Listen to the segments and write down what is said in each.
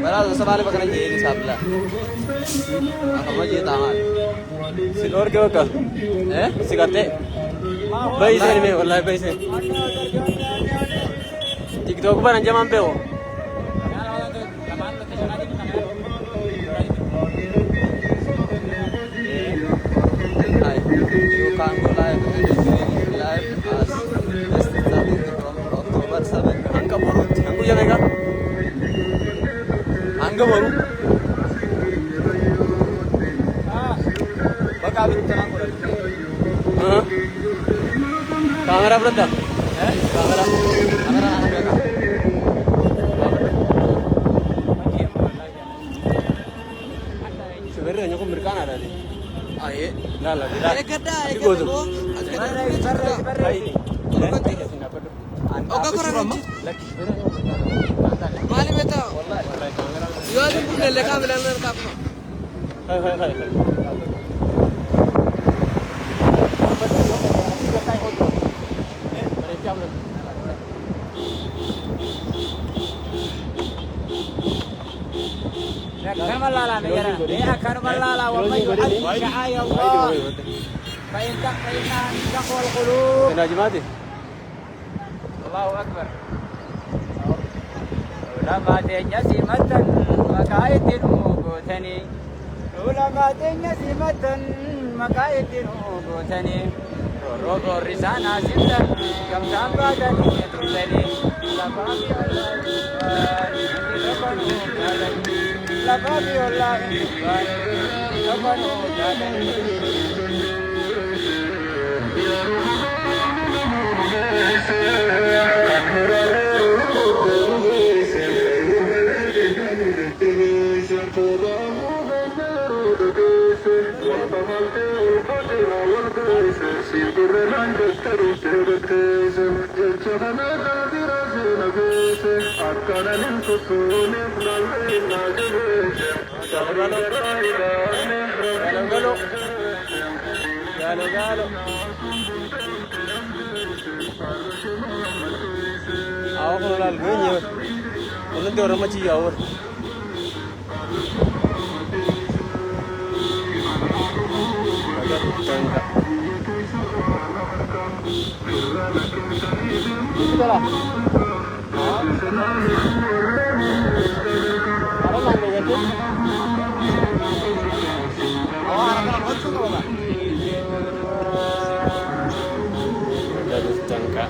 Berapa sebalik pakai jadi sabla? Apa aja tangan? Silor ke apa? Sigarte? Bayi sih ni, wallahi bayi sih. TikTok पर अंजाम पे हो काम को लाइव आज अक्टोबर 7 अंक भरू अंक जाएगा अंक भरू बघा अभी कैमरा बंदा camera sebenarnya aku berkan ada di aye lala tidak itu oke kurang mali beta jual pun lekam benar kap hai كرمالله نجرا يا كرمالله ومن يحب شعائر الله فإنها تقوى القلوب نجماتي الله أكبر علماء جسيمة مكايد موجودني علماء جسيمة مكايد موجودني روض الرسالة ستا كم تنبادني ترسلي لقابي الله Awak kalau lalu ni, orang tu orang macam awak. Itu lah. Apa lagi tu? Orang macam tu lah. Jadi cangkak.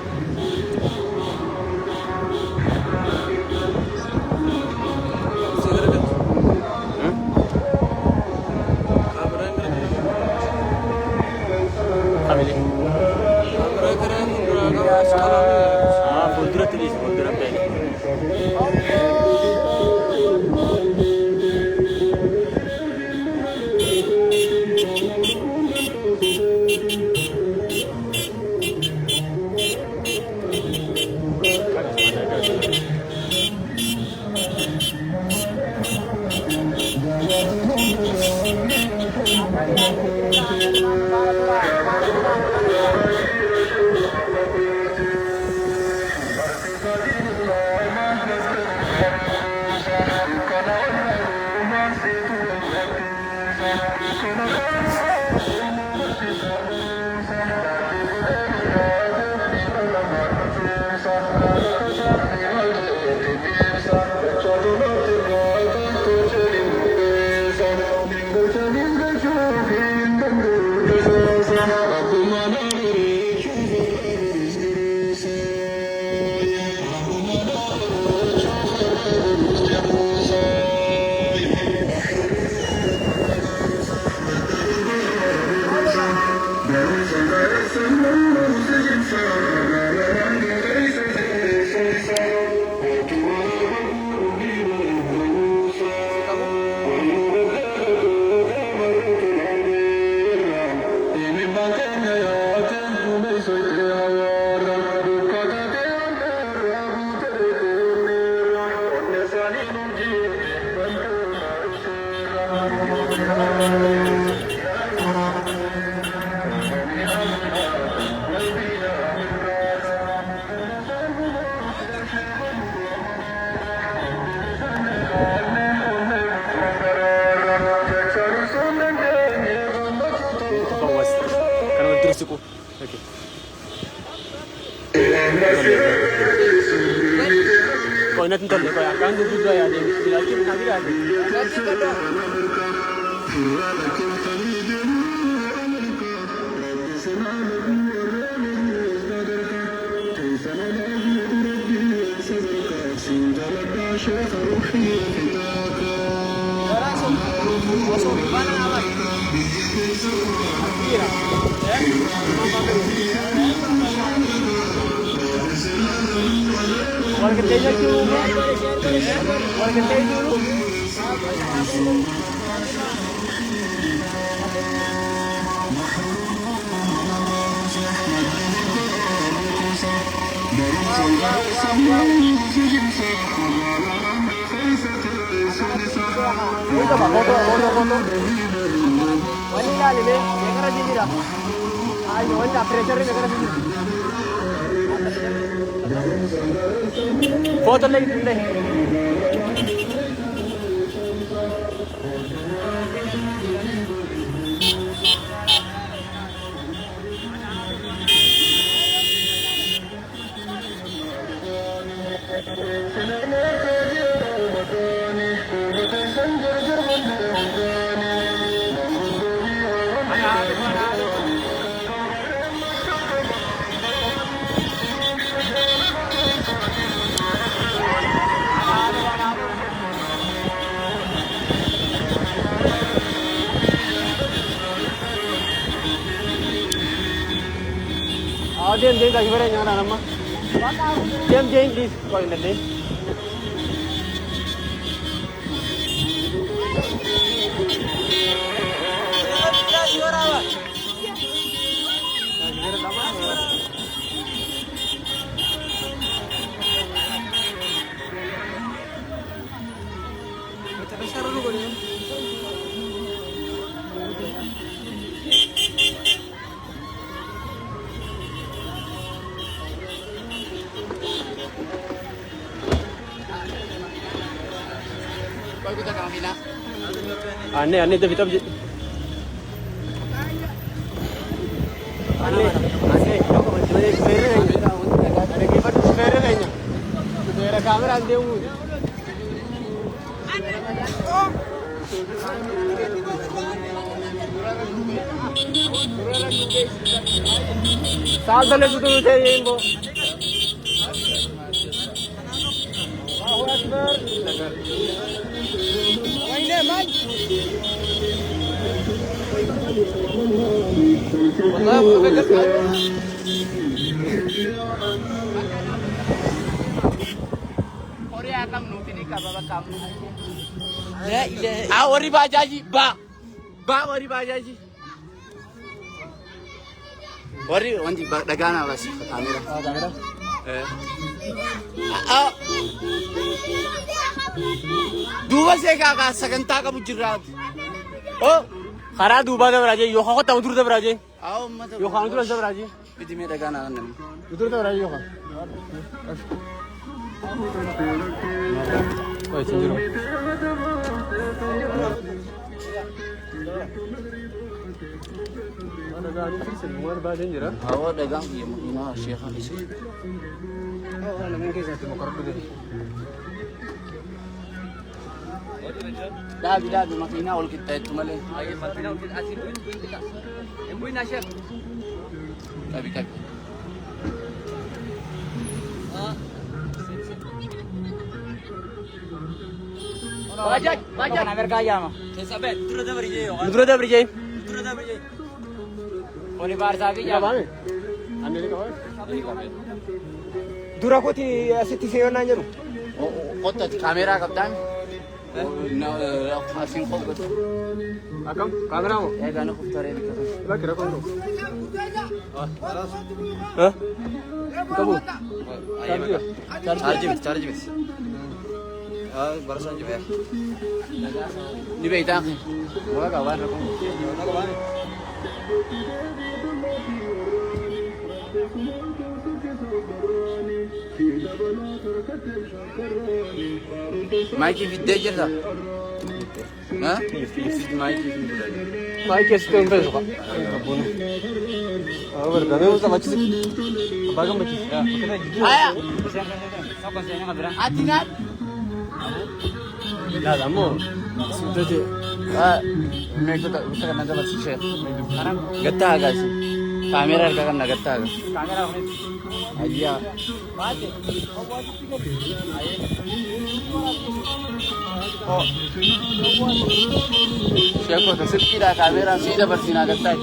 namatti tolle qoya kan guddaa yaade ilaalchi nabi yaade warga dulu foto lagi dulu deh. Diam kaki mana yang nama? Diam please, kau ini deh. Aneh tu hitam je. Aneh. Jadi spare ni. Ada kipas spare ni. Spare kamera ande u. Saal dale tu tu je imbo. Allahu Akbar. Ini man. Ori bajaji ori bajaji ori wanji dagana basi kamera duba se kaga saganta ka bujrat oh khara duba da baraje yo kho ta udur da baraje aw mata yo khan udur da baraje bidi me dagana nan udur da baraje yo khan koi sinjiro ana ga ni sir mo ba denjira aw dagang ina sheikh isi oh ana men ke sa mo karbu de Dabi makina ul kita itu malah. Ayo makina ul kita asin buin kita. Buin asyik. Dabi. Bajaj. Nagar kaya mah. Sabe, Dura da berjaya. Oli bar sabi ya. Ane ni kawan. Dura ko ti asiti sayo na nyaru. Kota kamera kaptan. No, asin ko ko. Akam, kamera mo. Gano ko tare ni ka. Ba kira ko ndo. Ha? Kamu. Charge. Barasan juga. Ni be itang. Wala kawan ako. Maiki video aja Hah? Maiki este un beso. Bun. Aur dame usa bachi. Bagam bachi. Aya. Atinat. Lah kamu sudah je. Mereka tak nak dapat share. Sekarang Getah agak sih. Kamera agak kan getah agak. kamera ni. Aja. Mati. Oh. Siapa tu sekitar kamera sudah bersih nak getah.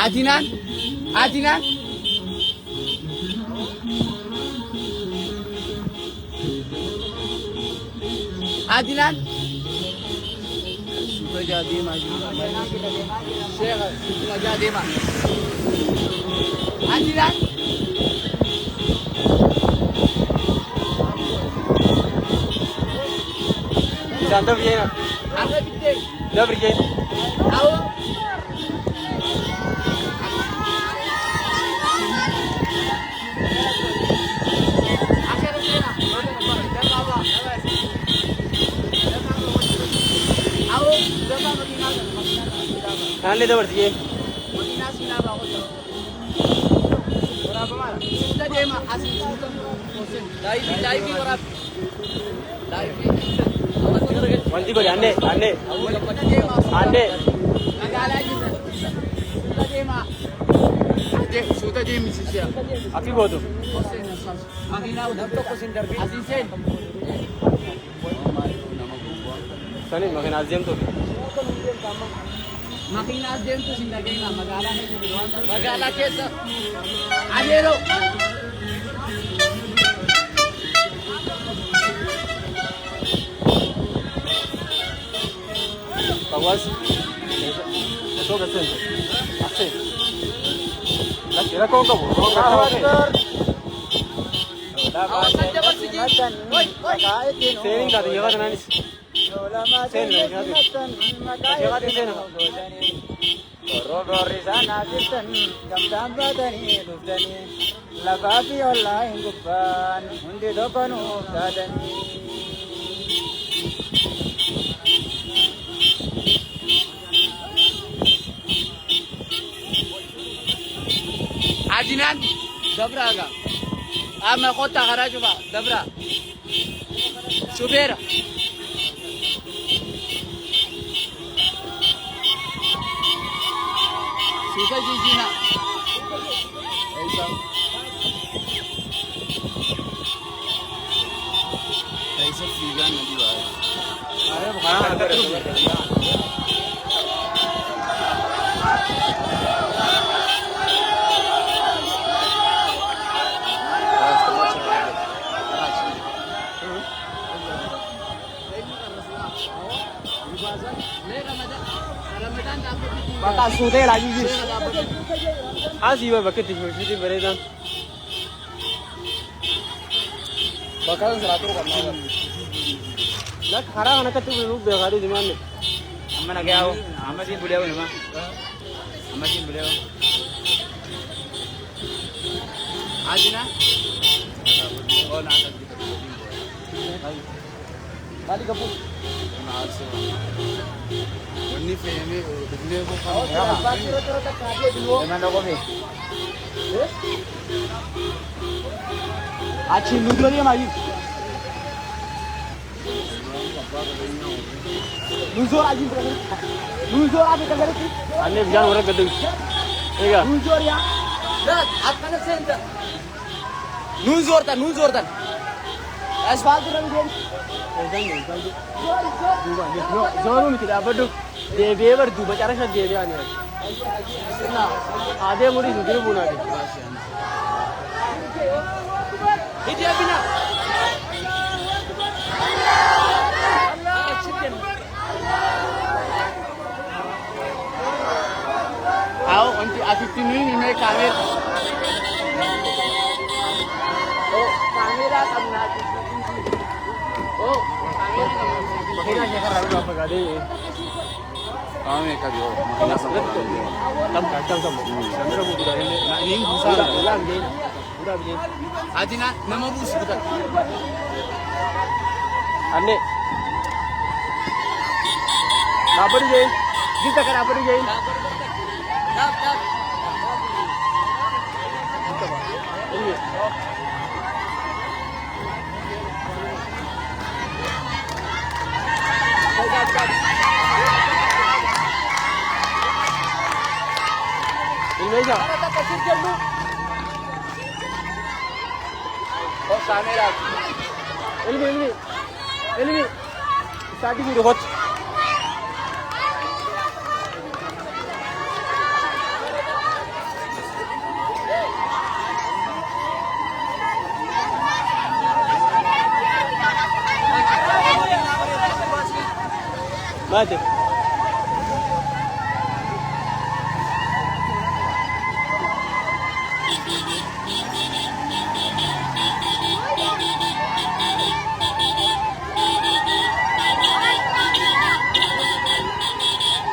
Adinan, Adinan. Adinan. Sudah jadi maju. Syekh, sudah jadi maju. Adinan. Jangan begini. Apa begini? Dah begini. Tahu? Nanti dah berarti. Sudah dia mah asli live berapa? Live. Wanti ko ande. Sudah dia misi. Aki ko tu. Makina udah to ko center bi. Azisen. Sani makina azem tu. Makina azem tu sindagi na magala hai tu. Magala kesa. Adero. Awas. Itu kesen. Asik. Lah kira kau kau. Sering kata dia kata nani. Sering kata dia. Rogori sana kitan gamdam badani dudani lafafi online gubban undi dokanu dadani Adinan, dabra aga. Ama kota garaju ba, dabra. Subera. Suka jijina. Esa. Esa figa nanti ba. Are bukan ada terus. Baka sudah lagi sih. Asih bapak ketik bersih beredan. Bakal 100 kan. Nak harang anak ketik dulu berkali di mana? amma na gaya amma sin bulewa ne ma amma sin bulewa Adina? oh na Kali kapu. Ini fehme duble ko Emang doko mi Achi nudo dia mari. Nuzor aji berani. Nuzor aji kagak sih. Aneh biar orang gede. Iya. Nuzor ya. Dah, apa nak senda? Nuzor tan. Asfalt tu dia. Zoru mi tidak apa tu. Dewi berdua cara saya dewi ani. Nah, ada murid itu pun ada. Ini apa nak? Tahu untuk aktif ini kamera. Oh, kamera kamu nak? Oh, kamera kamu. Makina siya karami apa kali? kami kajo makina sa Tam sa mo. Kamera mo dito ini. Na ini busa. Udah begini. Udah begini. Adina nama bus betul. Ande. Apa dia? Kita kan apa nih? Ini. Ini aja. Oh, sana lah. Ini. Starting dulu, coach. Mati.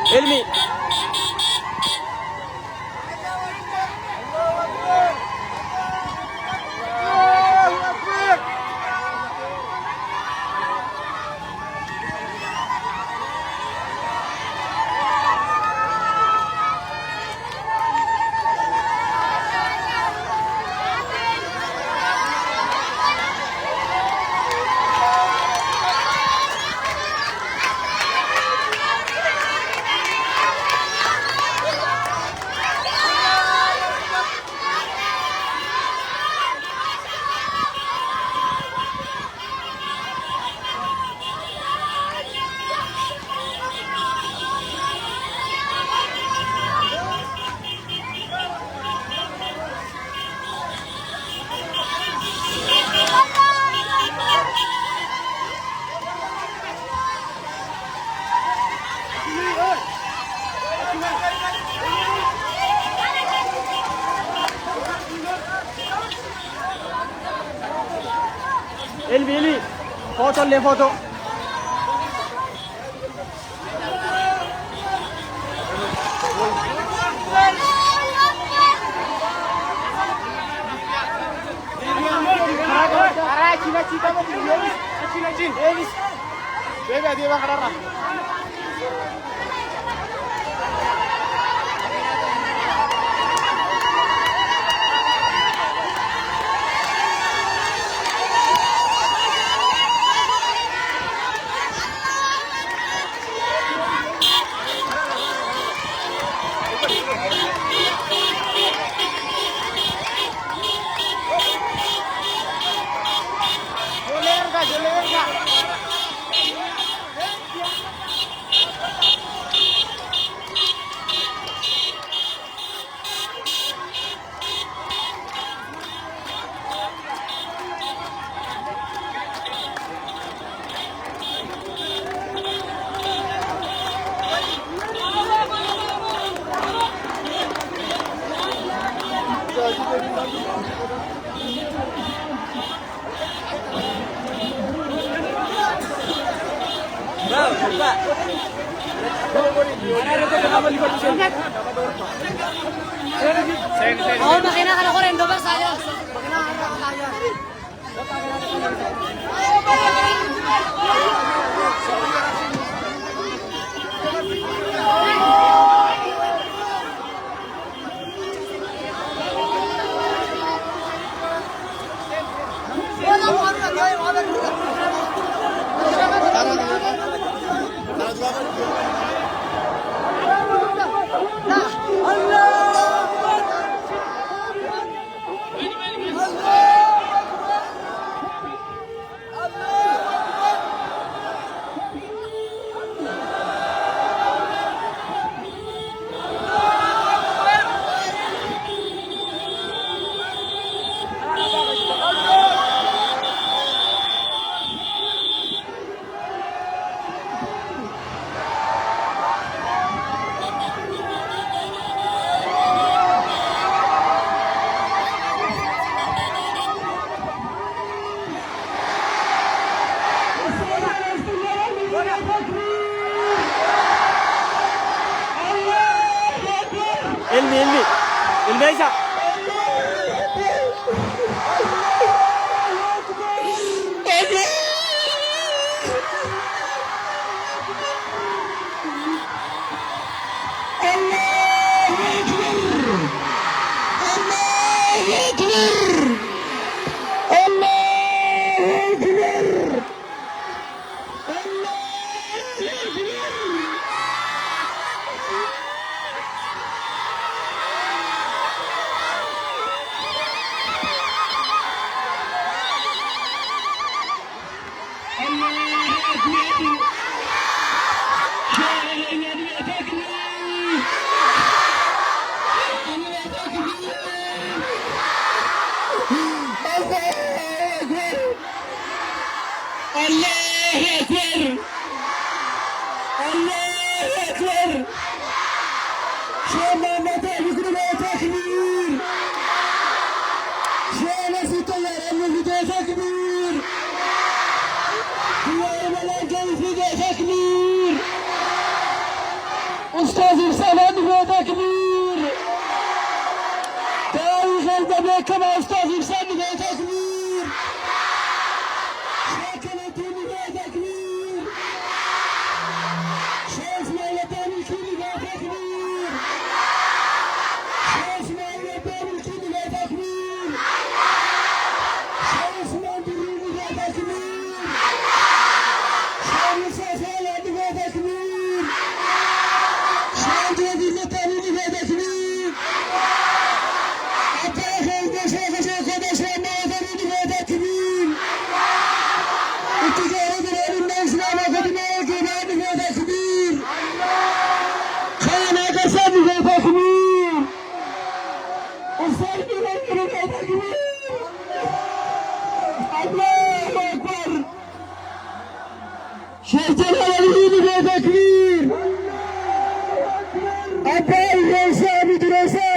Ilmi. Ilmi. Foto le foto. Cina mau Cina. Elis. Bebe dia bakarara. Oo, makina ka na ko rin. Doon saya. Makina ka na tayo. Ilmi aja. الله أكبر الله أكبر شام ما تعرف ما تكبير شام ستيار المفيد تكبير هو الملائكة المفيد تكبير أستاذ رسالة تكبير تاريخ الدبلة كما أستاذ رسالة تكبير شاكلة تكبير شاف مالتان الكلمة تكبير شاف مالتان الكلمة تكبير شاف مالتان تكبير شاف سفالة تكبير شاف مالتان تكبير أتاخذ شاف مالتان تكبير اتجاه الناس لا قدمك بعد تكبير خلنا قسم تكبير وصلت الى تكبير الله اكبر شهد الوليد تكبير ابا الرسا مدرسه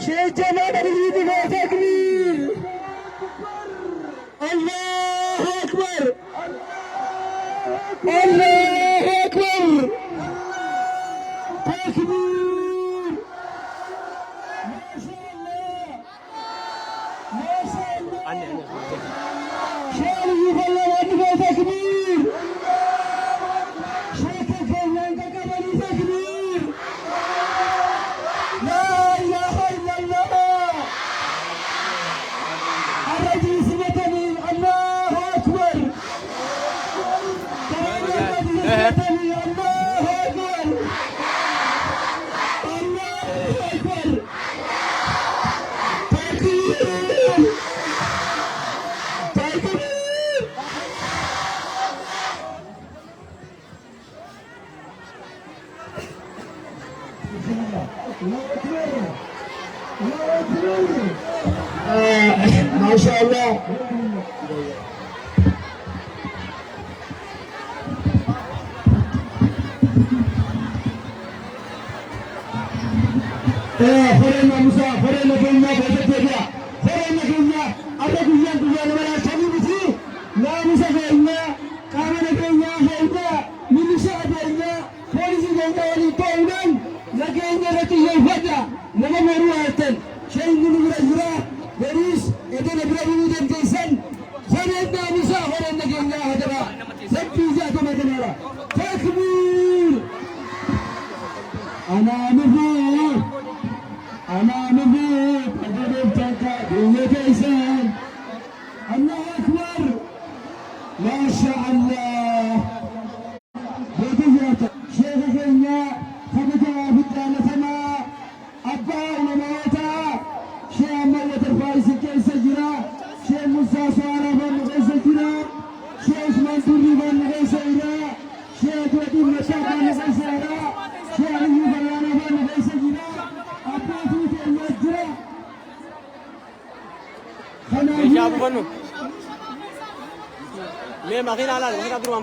شهد جمال الوليد تكبير الله اكبر الله أكبر تكبير ما شاء الله ما شاء الله شاري يفلل عندك تكبير شيخ الفنان تكبر تكبير لا إله إلا الله الرجل سمتني الله أكبر الله أكبر الله أكبر تكبير تكبير ما شاء الله فرنا موسى فرنا كنا بيتنا فرنا كنا أبدا كنا كنا ولا شيء مثلي لا موسى كنا كامل كنا كنا من شعب كنا فارس كنا ولي طاولان لكن نرتي يفدا لما مرواتن شيء من الجرا بريس إذا نبرة بودن كيسن فرنا موسى فرنا كنا هذا سبتي جاء كنا تكبير أنا مفيد أنا مفيد أجرب تكا هي كيسان الله أكبر ما شاء الله بيتيات شيخ كينيا خبجا بيتانا سما أبا ونموتا شيخ مولة الفارس كيس جرا شيخ موسى سوارا بن كيس جرا شيخ منصوري بن كيس جرا شيخ ودي مشاكا بن كيس جرا شيخ أيوب بيانا بن كيس جرا أبا توتي الجرا خنا मैं मखीन आला मखीन अब्दुल